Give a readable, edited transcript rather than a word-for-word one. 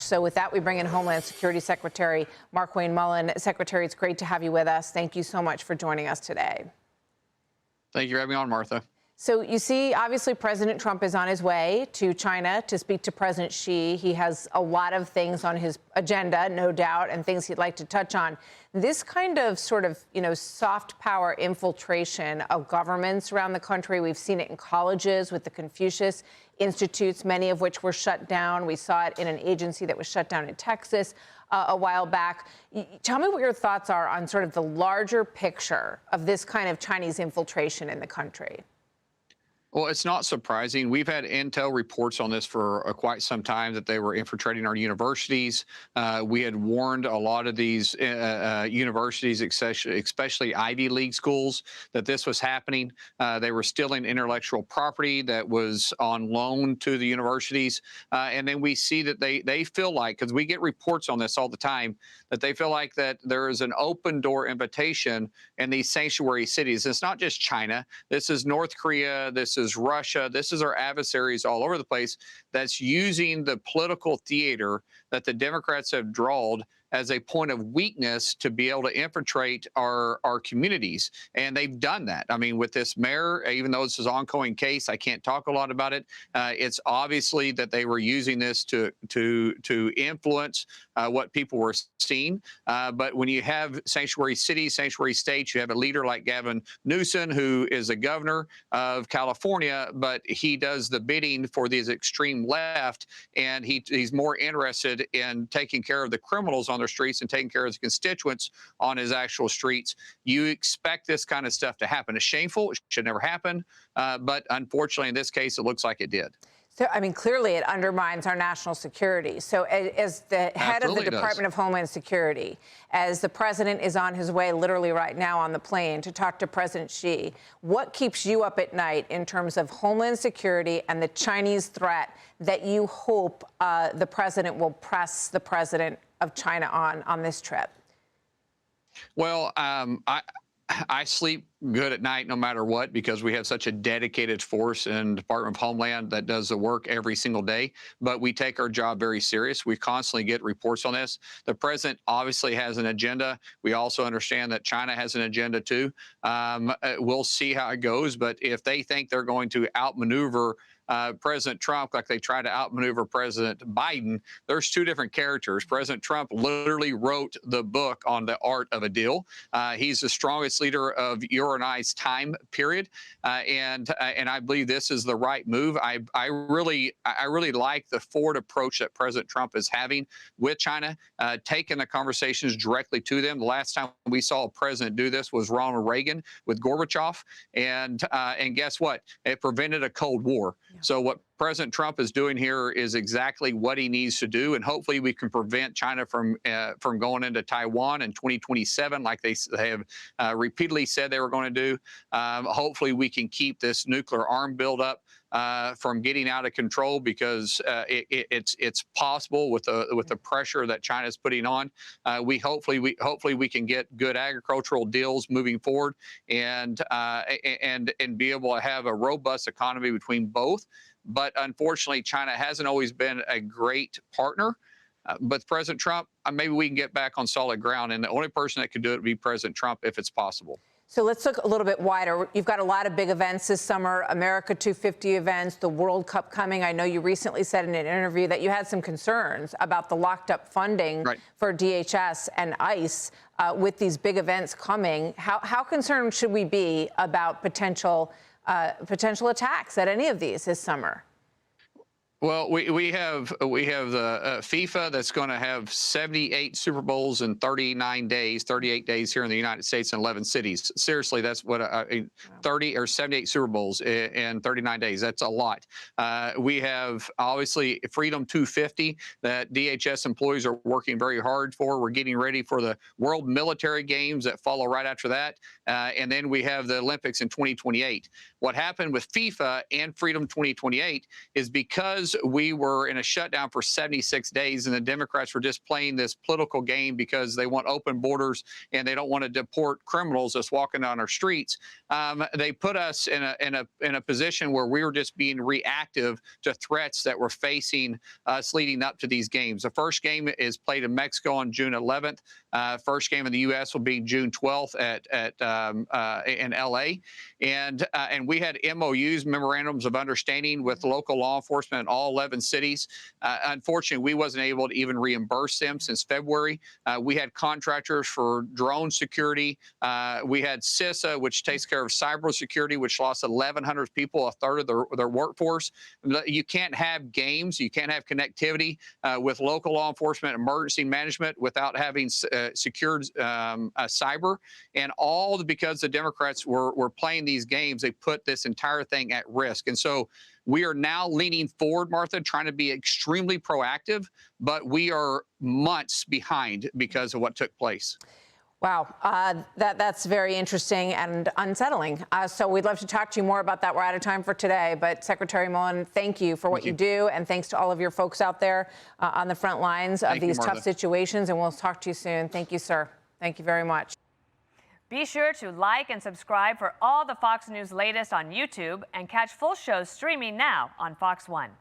So with that, we bring in Homeland Security Secretary Markwayne Mullin. Secretary, it's great to have you with us. Thank you so much for joining us today. Thank you for having me on, Martha. So you see, obviously, President Trump is on his way to China to speak to President Xi. He has a lot of things on his agenda, no doubt, and things he'd like to touch on. This kind of soft power infiltration of governments around the country, we've seen it in colleges with the Confucius Institutes, many of which were shut down. We saw it in an agency that was shut down in Texas a while back. Tell me what your thoughts are on sort of the larger picture of this kind of Chinese infiltration in the country. Well, it's not surprising. We've had intel reports on this for quite some time that they were infiltrating our universities. We had warned a lot of these universities, especially Ivy League schools, that this was happening. They were stealing intellectual property that was on loan to the universities. And then we see that they feel like, because we get reports on this all the time, that they feel like that there is an open door invitation in these sanctuary cities. It's not just China. This is North Korea. This is Russia. This is our adversaries all over the place that's using the political theater that the Democrats have drawn as a point of weakness to be able to infiltrate our communities. And they've done that. I mean, with this mayor, even though this is an ongoing case, I can't talk a lot about it. It's obviously that they were using this to influence what people were seeing. But when you have sanctuary cities, sanctuary states, you have a leader like Gavin Newsom, who is a governor of California, but he does the bidding for these extreme left, and he's more interested in taking care of the criminals on their streets and taking care of his constituents on his actual streets. You expect this kind of stuff to happen. It's shameful. It should never happen. But unfortunately, in this case, it looks like it did. So, I mean, clearly it undermines our national security. So as the head of the Department of Homeland Security, as the president is on his way literally right now on the plane to talk to President Xi, what keeps you up at night in terms of Homeland Security and the Chinese threat that you hope the president will press the president of China on this trip? Well, I sleep good at night no matter what, because we have such a dedicated force in the Department of Homeland that does the work every single day. But we take our job very serious. We constantly get reports on this. The president obviously has an agenda. We also understand that China has an agenda too. We'll see how it goes. But if they think they're going to outmaneuver President Trump like they try to outmaneuver President Biden, there's two different characters. President Trump literally wrote the book on the art of a deal. He's the strongest leader of your and I's time period, and I believe this is the right move. I really like the forward approach that President Trump is having with China, taking the conversations directly to them. The last time we saw a president do this was Ronald Reagan with Gorbachev, and guess what? It prevented a Cold War. Yeah. So what President Trump is doing here is exactly what he needs to do, and hopefully we can prevent China from going into Taiwan in 2027, like they have repeatedly said they were going to do. Hopefully we can keep this nuclear arm buildup from getting out of control, because it's possible with the pressure that China is putting on. Hopefully we can get good agricultural deals moving forward, and be able to have a robust economy between both. But unfortunately, China hasn't always been a great partner. But President Trump, maybe we can get back on solid ground, and the only person that could do it would be President Trump if it's possible. So let's look a little bit wider. You've got a lot of big events this summer, America 250 events, the World Cup coming. I know you recently said in an interview that you had some concerns about the locked up funding for DHS and ICE with these big events coming. How concerned should we be about potential attacks at any of these this summer? Well, we have the FIFA that's going to have 78 Super Bowls in 38 days here in the United States in 11 cities. Seriously, that's what 30 or 78 Super Bowls in 39 days. That's a lot. We have obviously Freedom 250 that DHS employees are working very hard for. We're getting ready for the World Military Games that follow right after that. And then we have the Olympics in 2028. What happened with FIFA and Freedom 2028 is because because we were in a shutdown for 76 days and the Democrats were just playing this political game because they want open borders and they don't want to deport criminals that's walking down our streets, they put us in a position where we were just being reactive to threats that were facing us leading up to these games. The first game is played in Mexico on June 11th. First game in the U.S. will be June 12th in L.A. And we had MOUs, memorandums of understanding, with local law enforcement in all 11 cities. Unfortunately, we wasn't able to even reimburse them since February. We had contractors for drone security. We had CISA, which takes care of cybersecurity, which lost 1,100 people, a third of their workforce. You can't have games, you can't have connectivity with local law enforcement, emergency management without having secured cyber. And all because the Democrats were playing these games, they put this entire thing at risk. And so we are now leaning forward, Martha, trying to be extremely proactive, but we are months behind because of what took place. Wow, that's very interesting and unsettling. So we'd love to talk to you more about that. We're out of time for today, but Secretary Mullin, thank you for what you do, and thanks to all of your folks out there on the front lines of these tough situations, and we'll talk to you soon. Thank you, sir. Thank you very much. Be sure to like and subscribe for all the Fox News latest on YouTube, and catch full shows streaming now on Fox One.